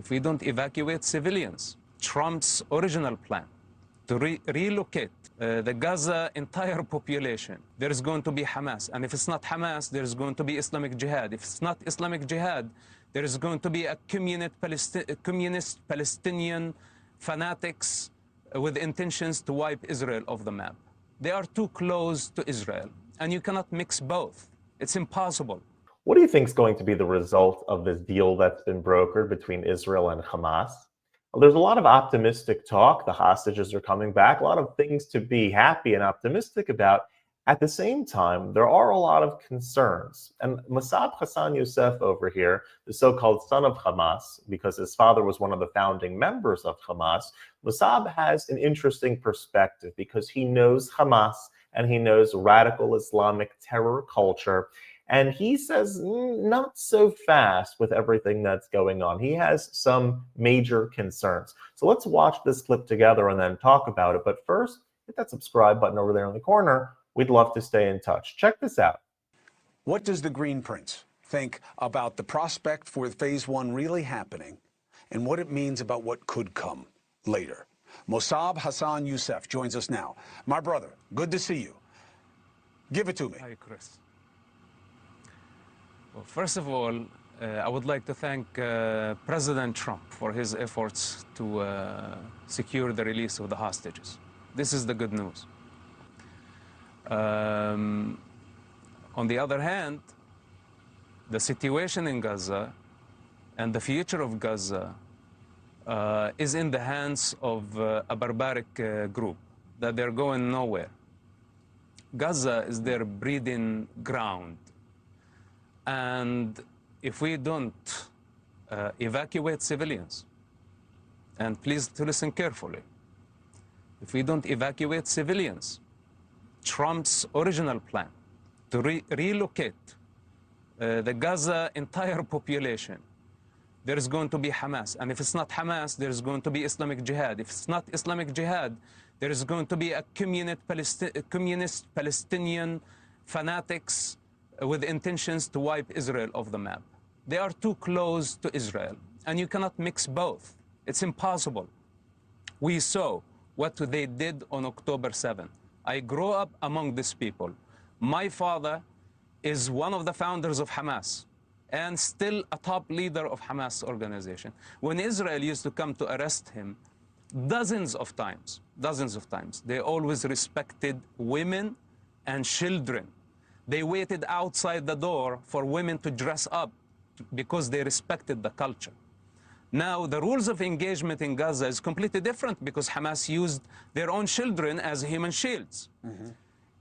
if we don't evacuate civilians, Trump's original plan to relocate the Gaza entire population, there is going to be Hamas. And if it's not Hamas, there is going to be Islamic Jihad. If it's not Islamic Jihad, there is going to be a communist Palestinian fanatics with intentions to wipe Israel off the map. They are too close to Israel, and you cannot mix both. It's impossible. What do you think is going to be the result of this deal that's been brokered between Israel and Hamas? Well, there's a lot of optimistic talk. The hostages are coming back. A lot of things to be happy and optimistic about. At the same time, there are a lot of concerns. And Mosab Hassan Yousef over here, the so-called son of Hamas, because his father was one of the founding members of Hamas, Mosab has an interesting perspective because he knows Hamas and he knows radical Islamic terror culture. And he says not so fast with everything that's going on. He has some major concerns. So let's watch this clip together and then talk about it. But first, hit that subscribe button over there in the corner. We'd love to stay in touch. Check this out. What does the Green Prince think about the prospect for Phase 1 really happening and what it means about what could come later? Mosab Hassan Yousef joins us now. My brother, good to see you. Give it to me. Hi, Chris. Well, first of all, I would like to thank President Trump for his efforts to secure the release of the hostages. This is the good news. On the other hand, the situation in Gaza and the future of Gaza is in the hands of a barbaric group, that they're going nowhere. Gaza is their breeding ground. And if we don't evacuate civilians, and please to listen carefully, if we don't evacuate civilians, Trump's original plan to relocate the Gaza entire population, there is going to be Hamas. And if it's not Hamas, there is going to be Islamic Jihad. If it's not Islamic Jihad, there is going to be a communist Palestinian fanatics with intentions to wipe Israel off the map. They are too close to Israel, and you cannot mix both. It's impossible. We saw what they did on October 7th. I grew up among these people. My father is one of the founders of Hamas and still a top leader of Hamas organization. When Israel used to come to arrest him, dozens of times, they always respected women and children. They waited outside the door for women to dress up because they respected the culture. Now, the rules of engagement in Gaza is completely different because Hamas used their own children as human shields.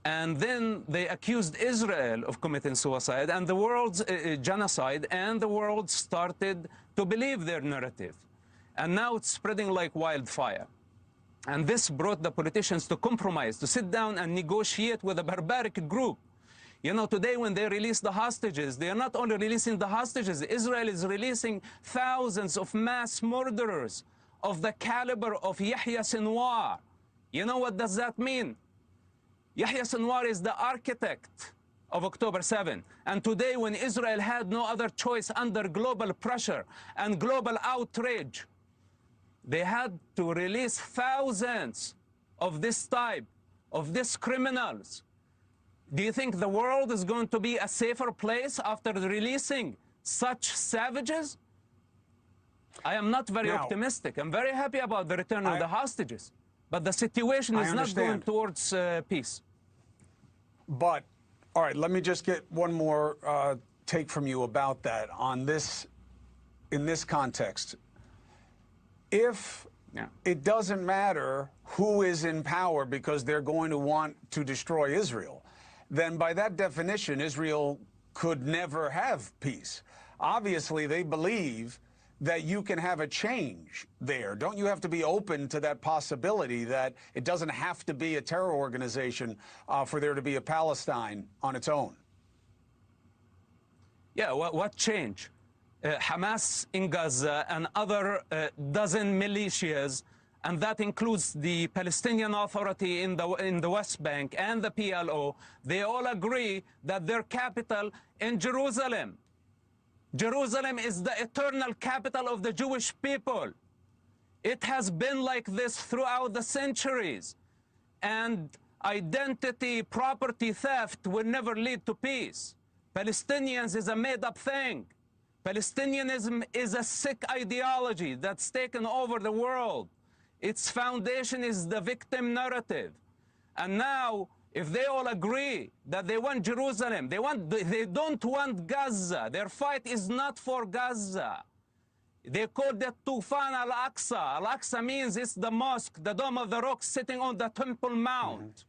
And then they accused Israel of committing suicide and the world's genocide, and the world started to believe their narrative. And now it's spreading like wildfire. And this brought the politicians to compromise, to sit down and negotiate with a barbaric group. You know, today when they release the hostages, they are not only releasing the hostages, Israel is releasing thousands of mass murderers of the caliber of Yahya Sinwar. You know what does that mean? Yahya Sinwar is the architect of October 7. And today when Israel had no other choice under global pressure and global outrage, they had to release thousands of this type, of these criminals. Do you think the world is going to be a safer place after releasing such savages? I am not very optimistic. I'm very happy about the return of the hostages. But the situation is not going towards peace. But, all right, let me just get one more take from you about that on this, in this context. If it doesn't matter who is in power because they're going to want to destroy Israel, then by that definition, Israel could never have peace. Obviously, they believe that you can have a change there. Don't you have to be open to that possibility that it doesn't have to be a terror organization for there to be a Palestine on its own? Yeah, what change? Hamas in Gaza and other dozen militias, and that includes the Palestinian Authority in the West Bank and the PLO, they all agree that their capital in Jerusalem. Jerusalem is the eternal capital of the Jewish people. It has been like this throughout the centuries. And identity, property theft will never lead to peace. Palestinians is a made-up thing. Palestinianism is a sick ideology that's taken over the world. Its foundation is the victim narrative. And now, if they all agree that they want Jerusalem, they don't want Gaza. Their fight is not for Gaza. They call that Tufan al-Aqsa. Al-Aqsa means it's the mosque, the Dome of the Rock sitting on the Temple Mount.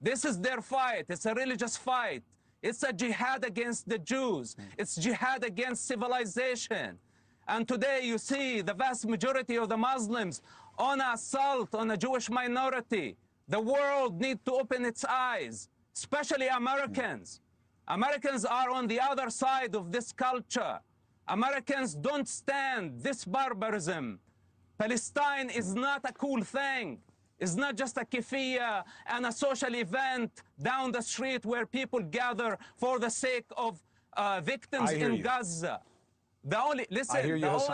This is their fight. It's a religious fight. It's a jihad against the Jews. It's jihad against civilization. And today you see the vast majority of the Muslims on assault on a Jewish minority. The world needs to open its eyes, especially Americans. Americans are on the other side of this culture. Americans don't stand this barbarism. Palestine is not a cool thing. It's not just a kefiyah and a social event down the street where people gather for the sake of victims in Gaza. The only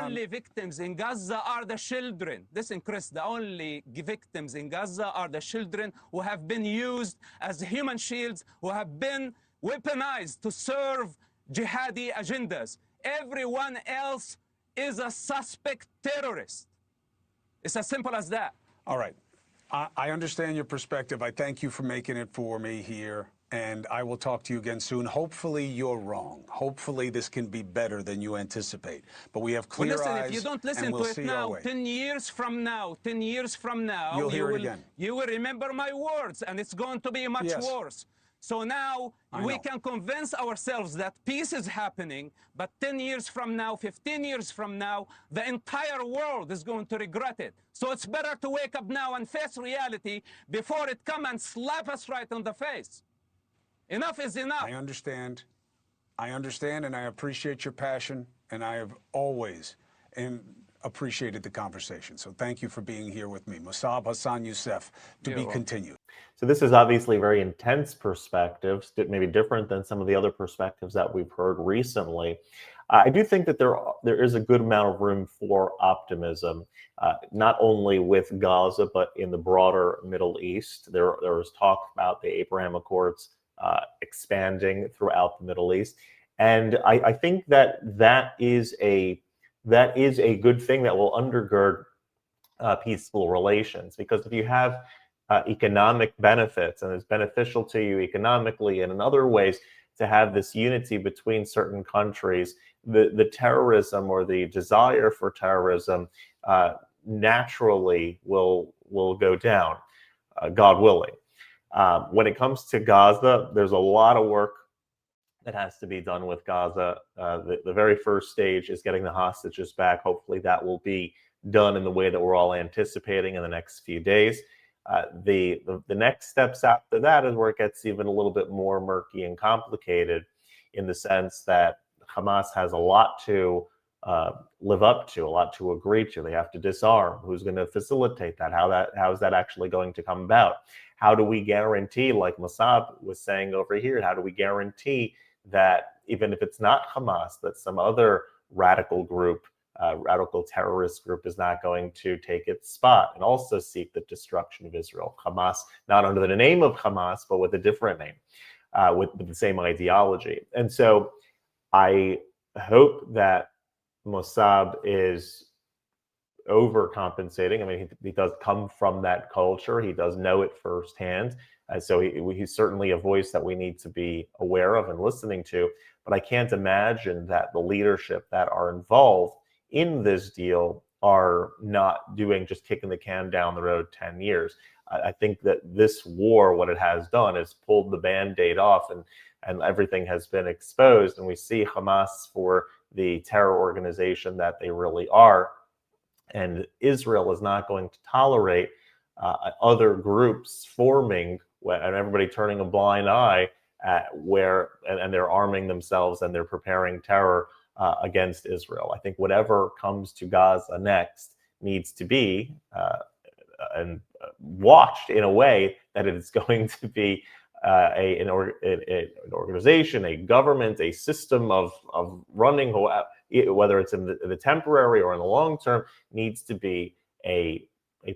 only victims in Gaza are the children. Listen, Chris, the only victims in Gaza are the children who have been used as human shields, who have been weaponized to serve jihadi agendas. Everyone else is a suspect terrorist. It's as simple as that. All right. I understand your perspective. I thank you for making it for me here. And I will talk to you again soon. Hopefully you're wrong. Hopefully this can be better than you anticipate. But we have clear eyes. If you don't listen to it now, 10 years from now, you'll hear it again. You will remember my words, and it's going to be much worse. So now we can convince ourselves that peace is happening, but 10 years from now, 15 years from now, the entire world is going to regret it. So it's better to wake up now and face reality before it come and slap us right on the face. Enough is enough. I understand, and I appreciate your passion, and I have always appreciated the conversation. So thank you for being here with me. Mosab Hassan Yousef, to be continued. So this is obviously very intense perspectives, maybe different than some of the other perspectives that we've heard recently. I do think that there is a good amount of room for optimism, not only with Gaza, but in the broader Middle East. There was talk about the Abraham Accords expanding throughout the Middle East. And I think that is a good thing that will undergird peaceful relations, because if you have economic benefits and it's beneficial to you economically and in other ways to have this unity between certain countries, the terrorism or the desire for terrorism naturally will go down, God willing. When it comes to Gaza, there's a lot of work that has to be done with Gaza. The very first stage is getting the hostages back. Hopefully that will be done in the way that we're all anticipating in the next few days. The next steps after that is where it gets even a little bit more murky and complicated, in the sense that Hamas has a lot to live up to, a lot to agree to. They have to disarm. Who's going to facilitate that? How is that actually going to come about? How do we guarantee, like Mosab was saying over here, how do we guarantee that even if it's not Hamas, that some other radical group, radical terrorist group is not going to take its spot and also seek the destruction of Israel? Hamas, not under the name of Hamas, but with a different name, with the same ideology. And so I hope that Mosab is overcompensating. I mean, he does come from that culture. He does know it firsthand. So he's certainly a voice that we need to be aware of and listening to. But I can't imagine that the leadership that are involved in this deal are not just kicking the can down the road 10 years. I think that this war, what it has done is pulled the Band-Aid off, and everything has been exposed. And we see Hamas for the terror organization that they really are. And Israel is not going to tolerate other groups forming and everybody turning a blind eye at and they're arming themselves and they're preparing terror against Israel. I think whatever comes to Gaza next needs to be watched in a way that it is going to be an organization, a government, a system of running, whether it's in the temporary or in the long term, needs to be a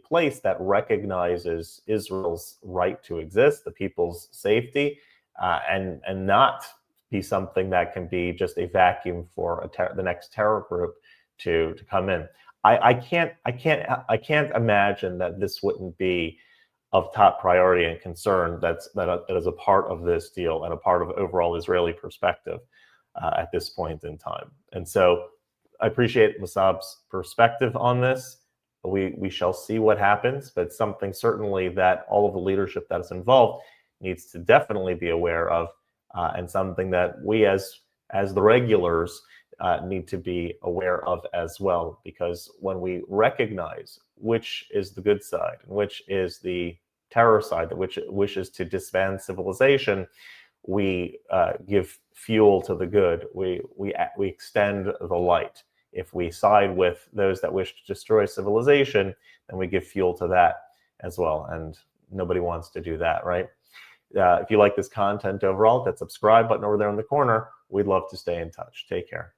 place that recognizes Israel's right to exist, the people's safety, and not be something that can be just a vacuum for the next terror group to come in. I can't imagine that this wouldn't be of top priority and concern that is a part of this deal and a part of overall Israeli perspective at this point in time. And so I appreciate Mosab's perspective on this. We shall see what happens, but something certainly that all of the leadership that is involved needs to definitely be aware of, and something that we as the regulars need to be aware of as well. Because when we recognize which is the good side and which is the terror side, which wishes to disband civilization, we give fuel to the good. We extend the light. If we side with those that wish to destroy civilization, then we give fuel to that as well. And nobody wants to do that, right? If you like this content overall, that subscribe button over there in the corner. We'd love to stay in touch. Take care.